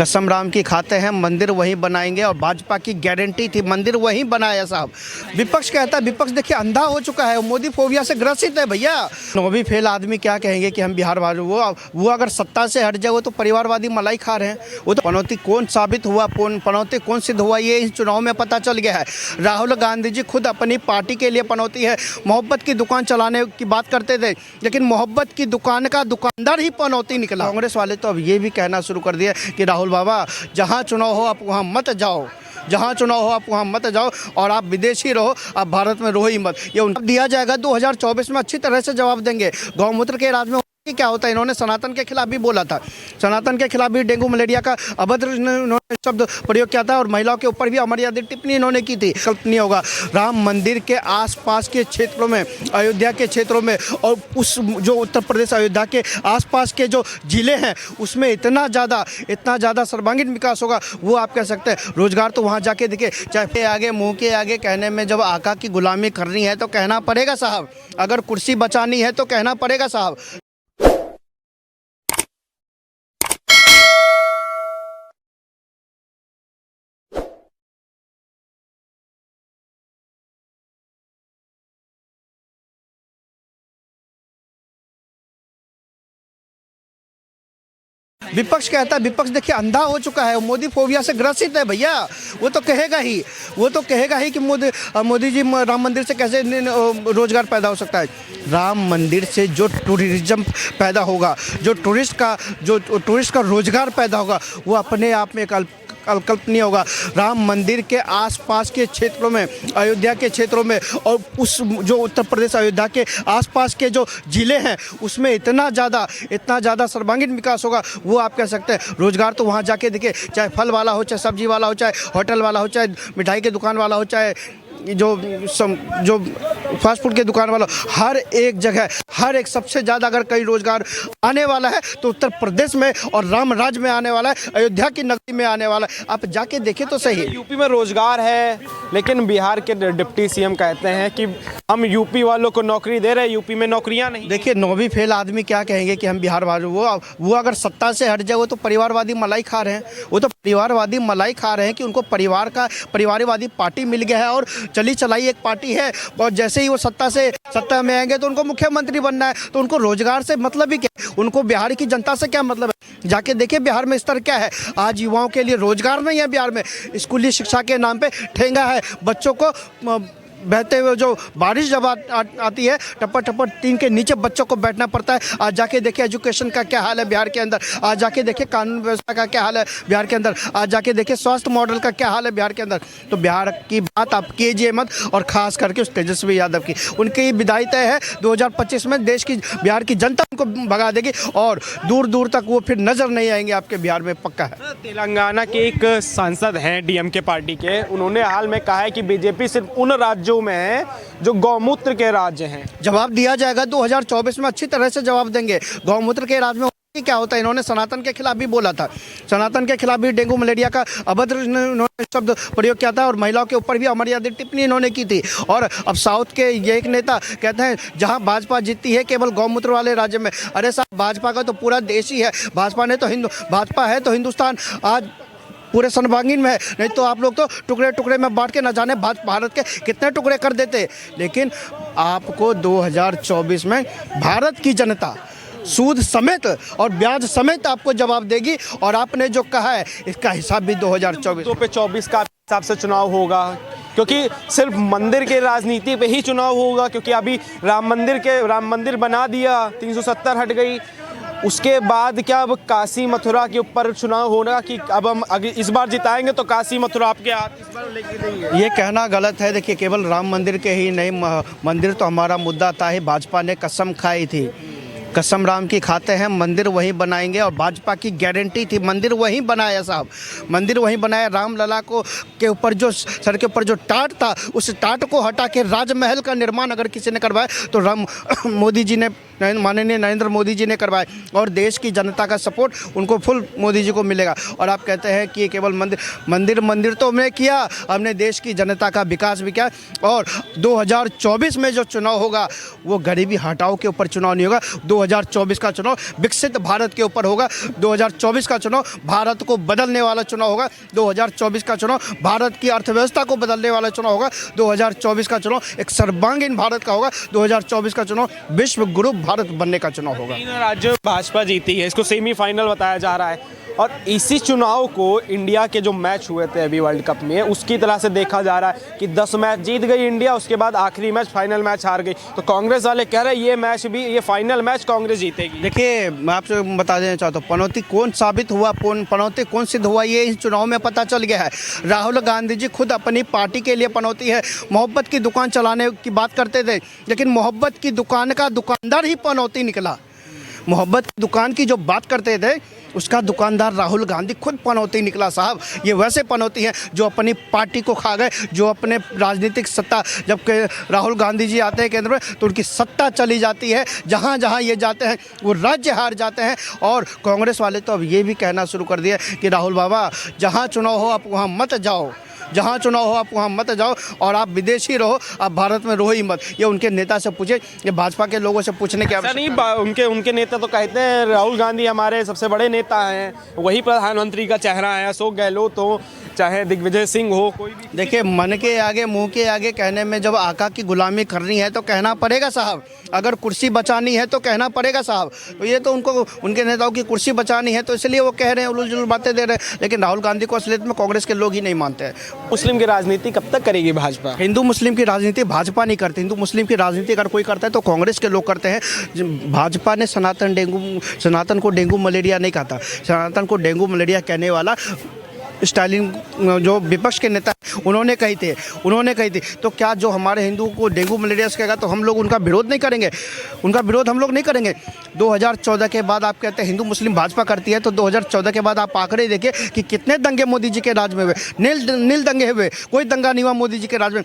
कसम राम की खाते हैं, मंदिर वहीं बनाएंगे और भाजपा की गारंटी थी, मंदिर वहीं बनाया साहब। विपक्ष कहता है, विपक्ष देखिए अंधा हो चुका है, मोदी फोबिया से ग्रसित है भैया। नौवीं फेल आदमी क्या कहेंगे कि हम बिहार वाले, वो अगर सत्ता से हट जाए वो तो परिवारवादी मलाई खा रहे हैं। वो तो पनौती कौन साबित हुआ, पनौती कौन सिद्ध हुआ, ये इस चुनाव में पता चल गया है। राहुल गांधी जी खुद अपनी पार्टी के लिए पनौती है, मोहब्बत की दुकान चलाने की बात करते थे, लेकिन मोहब्बत की दुकान का दुकानदार ही पनौती निकला। कांग्रेस वाले तो अब ये भी कहना शुरू कर दिया कि राहुल बाबा जहाँ चुनाव हो आप वहाँ मत जाओ, जहाँ चुनाव हो आप वहाँ मत जाओ और आप विदेशी रहो, आप भारत में रहो ही मत। ये दिया जाएगा 2024 में, अच्छी तरह से जवाब देंगे। गौमूत्र के राज में क्या होता है, इन्होंने सनातन के खिलाफ भी बोला था, सनातन के खिलाफ भी डेंगू मलेरिया का अभद्र इन्होंने शब्द प्रयोग किया था और महिलाओं के ऊपर भी अमर्यादित टिप्पणी इन्होंने की थी। कल्पनीय होगा राम मंदिर के आसपास के क्षेत्रों में, अयोध्या के क्षेत्रों में और उस जो उत्तर प्रदेश अयोध्या के आसपास के जो जिले हैं उसमें इतना ज़्यादा सर्वांगीण विकास होगा, वो आप कह सकते हैं। रोजगार तो वहाँ जाके देखिए, चाहे आगे मुँह के आगे कहने में, जब आका की गुलामी करनी है तो कहना पड़ेगा साहब, अगर कुर्सी बचानी है तो कहना पड़ेगा साहब। विपक्ष कहता है, विपक्ष देखिए अंधा हो चुका है, मोदी फोबिया से ग्रसित है भैया। वो तो कहेगा ही कि मोदी जी राम मंदिर से कैसे रोजगार पैदा हो सकता है। राम मंदिर से जो टूरिज्म पैदा होगा, जो टूरिस्ट का रोजगार पैदा होगा, वो अपने आप में कल्पनीय होगा। राम मंदिर के आसपास के क्षेत्रों में, अयोध्या के क्षेत्रों में और उस जो उत्तर प्रदेश अयोध्या के आसपास के जो जिले हैं उसमें इतना ज़्यादा सर्वांगीण विकास होगा, वो आप कह सकते हैं। रोजगार तो वहाँ जाके देखिए, चाहे फल वाला हो, चाहे सब्जी वाला हो, चाहे होटल वाला हो, चाहे मिठाई की दुकान वाला हो, चाहे जो फास्ट फूड की दुकान वाला, हर एक जगह, हर एक सबसे ज़्यादा अगर कहीं रोजगार आने वाला है तो उत्तर प्रदेश में और राम राज्य में आने वाला है, अयोध्या की नगरी में आने वाला है। आप जाके देखें तो सही। यूपी में रोजगार है, लेकिन बिहार के डिप्टी सीएम कहते हैं कि हम यूपी वालों को नौकरी दे रहे हैं, यूपी में नौकरियां नहीं। देखिए नौवीं फेल आदमी क्या कहेंगे कि हम बिहार वाले, वो अगर सत्ता से हट जाए वो तो परिवारवादी मलाई खा रहे हैं। वो तो परिवारवादी मलाई खा रहे हैं कि उनको परिवारवादी पार्टी मिल गया है और चली चलाई एक पार्टी है, और जैसे ही वो सत्ता में आएंगे तो उनको मुख्यमंत्री बनना है, तो उनको रोजगार से मतलब ही क्या, उनको बिहार की जनता से क्या मतलब है। जाके देखिए बिहार में स्तर क्या है। आज युवाओं के लिए रोजगार नहीं है बिहार में, स्कूली शिक्षा के नाम पे ठेंगा है। बच्चों को बहते हुए जो बारिश जब आती है, टप्पर टीन के नीचे बच्चों को बैठना पड़ता है। आज जाके देखिए एजुकेशन का क्या हाल है बिहार के अंदर, आज जाके देखिए कानून व्यवस्था का क्या हाल है बिहार के अंदर, आज जाके देखिए स्वास्थ्य मॉडल का क्या हाल है बिहार के अंदर। तो बिहार की बात आप कीजिए मत, और खास करके उस तेजस्वी यादव की, उनकी विदाई तय है 2025 में। बिहार की जनता उनको भगा देगी और दूर दूर तक वो फिर नजर नहीं आएंगे आपके बिहार में, पक्का है। तेलंगाना के एक सांसद हैं डीएमके पार्टी के, उन्होंने हाल में कहा है कि बीजेपी सिर्फ उन राज्यों में है जो गौमूत्र के राज्य हैं। जवाब दिया जाएगा 2024 में, अच्छी तरह से जवाब देंगे। गौमूत्र के राज में क्या होता है, इन्होंने सनातन के खिलाफ भी बोला था, सनातन के खिलाफ भी डेंगू मलेरिया का अभद्र इन्होंने शब्द प्रयोग किया था और महिलाओं के ऊपर भी अमर्यादित टिप्पणी इन्होंने की थी। और अब साउथ के ये एक नेता कहते हैं जहां भाजपा जीतती है केवल गौमूत्र वाले राज्य में। अरे साहब, भाजपा का तो पूरा देश ही है, भाजपा है तो हिंदुस्तान आज पूरे सर्वांगीण में है। नहीं तो आप लोग तो टुकड़े में बांट के न जाने भारत के कितने टुकड़े कर देते। लेकिन आपको 2024 में भारत की जनता सूद समेत और ब्याज समेत आपको जवाब देगी, और आपने जो कहा है इसका हिसाब भी 2024 का हिसाब से चुनाव होगा, क्योंकि सिर्फ मंदिर के राजनीति पे ही चुनाव होगा। क्योंकि अभी राम मंदिर बना दिया, 370 हट गई, उसके बाद क्या अब काशी मथुरा के ऊपर चुनाव होना कि अब हम इस बार जिताएंगे तो काशी मथुरा आपके हाथ इस बार लेके नहीं है। ये कहना गलत है। देखिए केवल राम मंदिर के ही नहीं, मंदिर तो हमारा मुद्दा था ही। भाजपा ने कसम खाई थी, कसम राम की खाते हैं, मंदिर वहीं बनाएंगे और भाजपा की गारंटी थी, मंदिर वहीं बनाया साहब, मंदिर वहीं बनाया। रामलला के ऊपर जो सर के ऊपर जो टाट था, उस टाट को हटा के राजमहल का निर्माण अगर किसी ने करवाया तो मोदी जी ने माननीय नरेंद्र मोदी जी ने करवाए और देश की जनता का सपोर्ट उनको फुल मोदी जी को मिलेगा। और आप कहते हैं कि ये केवल मंदिर तो हमने किया, हमने देश की जनता का विकास भी किया। और 2024 में जो चुनाव होगा वो गरीबी हटाओ के ऊपर चुनाव नहीं होगा। 2024 का चुनाव विकसित भारत के ऊपर होगा। 2024 का चुनाव भारत को बदलने वाला चुनाव होगा। 2024 का चुनाव भारत की अर्थव्यवस्था को बदलने वाला चुनाव होगा। 2024 का चुनाव एक सर्वांगीण भारत का होगा। 2024 का चुनाव विश्व गुरु भारत बनने का चुनाव होगा। 3 राज्यों में भाजपा जीती है, इसको सेमीफाइनल बताया जा रहा है। और इसी चुनाव को इंडिया के जो मैच हुए थे अभी वर्ल्ड कप में, उसकी तरह से देखा जा रहा है कि 10 मैच जीत गई इंडिया, उसके बाद आखिरी मैच फाइनल मैच हार गई। तो कांग्रेस वाले कह रहे हैं ये फाइनल मैच कांग्रेस जीतेगी। देखिए, मैं आपसे बता देना चाहता हूँ, पनौती कौन साबित हुआ, पनौती कौन सिद्ध हुआ, ये इस चुनाव में पता चल गया है। राहुल गांधी जी खुद अपनी पार्टी के लिए पनौती है। मोहब्बत की दुकान चलाने की बात करते थे, लेकिन मोहब्बत की दुकान का दुकानदार ही पनौती निकला। मोहब्बत की दुकान की जो बात करते थे उसका दुकानदार राहुल गांधी खुद पनौती निकला साहब। ये वैसे पनौती हैं जो अपनी पार्टी को खा गए, जो अपने राजनीतिक सत्ता, जबकि राहुल गांधी जी आते हैं केंद्र में तो उनकी सत्ता चली जाती है। जहाँ जहाँ ये जाते हैं वो राज्य हार जाते हैं। और कांग्रेस वाले तो अब ये भी कहना शुरू कर दिया कि राहुल बाबा, जहाँ चुनाव हो आप वहाँ मत जाओ, जहाँ चुनाव हो आप वहाँ मत जाओ, और आप विदेशी रहो, आप भारत में रहो ही मत। ये उनके नेता से पूछे, ये भाजपा के लोगों से पूछने की आवश्यकता नहीं। उनके नेता तो कहते हैं राहुल गांधी हमारे सबसे बड़े नेता हैं, वही प्रधानमंत्री का चेहरा है। अशोक गहलोत हो चाहे दिग्विजय सिंह हो, कोई भी। देखिए, मन के आगे मुंह के आगे कहने में, जब आका की गुलामी करनी है तो कहना पड़ेगा साहब। अगर कुर्सी बचानी है तो कहना पड़ेगा साहब। तो ये तो उनको, उनके नेताओं की कुर्सी बचानी है तो इसलिए वो कह रहे हैं, उलझ जुल बातें दे रहे हैं। लेकिन राहुल गांधी को असलियत में कांग्रेस के लोग ही नहीं मानते हैं। मुस्लिम की राजनीति कब तक करेगी भाजपा? हिंदू मुस्लिम की राजनीति भाजपा नहीं करती। हिंदू मुस्लिम की राजनीति अगर कोई करता है तो कांग्रेस के लोग करते हैं। भाजपा ने सनातन को डेंगू मलेरिया नहीं कहा था। सनातन को डेंगू मलेरिया कहने वाला स्टालिन, जो विपक्ष के नेता उन्होंने कही थी। तो क्या जो हमारे हिंदू को डेंगू मलेरिया से कहेगा तो हम लोग उनका विरोध नहीं करेंगे? उनका विरोध हम लोग नहीं करेंगे। 2014 के बाद आप कहते हैं हिंदू मुस्लिम भाजपा करती है, तो 2014 के बाद आप आंकड़े देखिए कि कितने दंगे मोदी जी के राज में हुए। नील दंगे हुए, कोई दंगा नहीं हुआ मोदी जी के राज में।